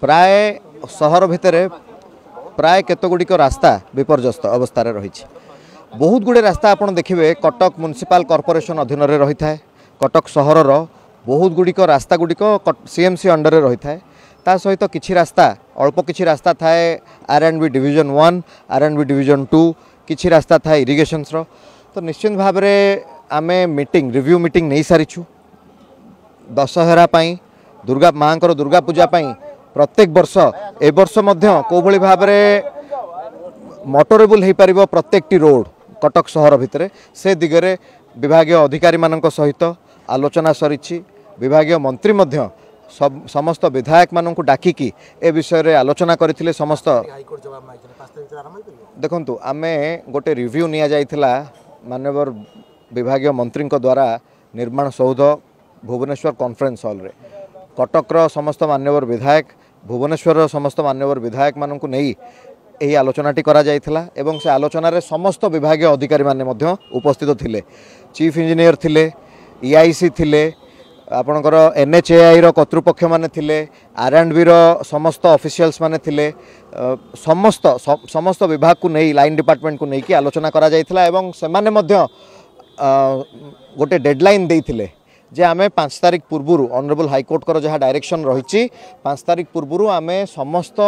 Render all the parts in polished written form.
प्राय सहर भितर प्राय केतगुड़िक रास्ता विपर्यस्त अवस्था रही। बहुत गुड़े रास्ता आपड़ देखिए कटक म्युनिसिपल कॉर्पोरेशन अधीन रही था। कटक सहर बहुत गुड़िक रास्ता गुड़िक सीएमसी अंडर रही था। ता सहित किछि रास्ता अल्प किछि रास्ता थाए R&B डिविजन 1 R&B डिविजन 2 किछि रास्ता थाए इरिगेशन तो निश्चित भाव में आमे मीटिंग रिव्यू मीटिंग नहीं सारीछु। दशहरा पाई दुर्गा माँ दुर्गा पूजा पाई प्रत्येक वर्ष ए वर्ष को भली भाव मोटरेबल हो पार प्रत्येक रोड कटक सहर भितर से दिगरे विभागीय अधिकारी मानक सहित आलोचना सरी। विभागीय मंत्री मध्य समस्त विधायक मानक डाकिकी ए विषय रे आलोचना करथिले। समस्त देखंतु आमे गोटे रिव्यू निया जाइथिला माननीय विभागीय मंत्री द्वारा निर्माण सौध भुवनेश्वर कॉन्फ्रेंस हॉल रे कटकर समस्त माननीय विधायक भुवनेश्वर समस्त माननीय विधायक मानक नहीं यही आलोचनाटी करा जाइथिला एवं से आलोचना रे समस्त विभागीय अधिकारी माने मध्य उपस्थित थिले। चीफ इंजीनियर थिले, EIC थिले, आपणकर NHAI रो कर्तृपक्ष माने थिले, R&B रो समस्त ऑफिशियल्स माने थिले। समस्त विभाग को नहीं लाइन डिपार्टमेंट को नहीं कि आलोचना करा जाइथिला एवं से माने मध्य गोटे डेडलाइन देइथिले जे आमे 5 तारिख पूर्व ऑनरेबल हाईकोर्ट कर जहाँ डायरेक्शन रही 5 तारिख पूर्व आमे समस्त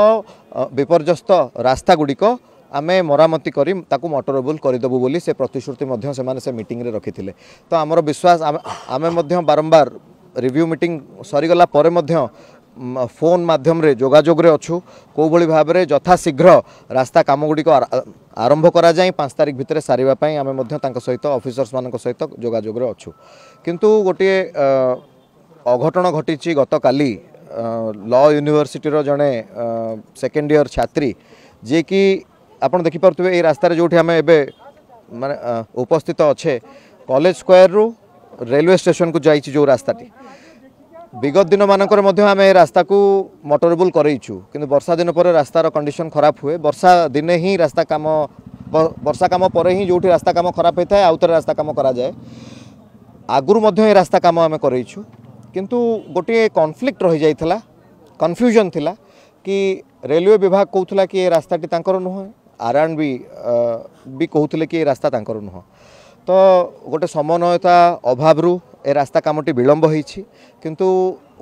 विपर्यस्त रास्ता गुड़िक आमे मरामती करी ताकू मोटरेबल करदेबू बोली से प्रतिश्रुति मध्य से मीटिंग रे रखिथिले। तो आमर विश्वास आमे मध्य बारंबार रिव्यू मीटिंग सरीगला परे मध्य फोन माध्यम रे जोगाजोग रे अछु को भली भाव रे यथा शीघ्र रास्ता काम गुड़िक आरंभ करा जाए 5 तारिख भितर सारिबा पई आमे मध्य तांका सहित ऑफिसर्स मानक सहित जोगाजोग रे अछु। किंतु गोटे अघटन घटी गत काली लॉ यूनिवर्सिटी रो जड़े सेकेंड ईयर छात्री जे कि आपन देखि परथुबे ए रास्ता रे जोठी आमे एबे माने उपस्थित अच्छे कॉलेज स्क्वायर रु रेलवे स्टेशन को जाइछि जो रास्ताटी विगत दिन मानकर मध्य आमे रास्ता को मोटरेबल करइछु किंतु वर्षा दिन पर रास्तार कंडीशन खराब हुए। वर्षा दिने ही रास्ता काम वर्षा काम पर ही जोठी रास्ता काम खराब होता है आउतर रास्ता काम करा जाए। आगुरु मध्य ये रास्ता काम आमे करइछु किंतु गोटे कॉन्फ्लिक्ट रही जाइथिला कन्फ्यूजन थिला कि रेलवे विभाग कहउथला कि ये रास्ताटी तांकर नुह R&B भी कहउथले कि ये रास्ता तांकर नुह। तो गोटे समन्वयता अभाव ए रास्ता कामटी विलंब होईछि किंतु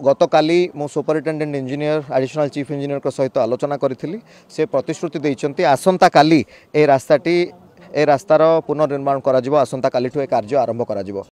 गत काली मो superintendent engineer additional chief engineer सहित आलोचना करी से प्रतिश्रुति देइछन्ति आसंता काली ए रास्ताटी ए रास्तार पुनर्निर्माण करा जिवो आसंता कालीठु ए कार्य आरंभ करा जिवो।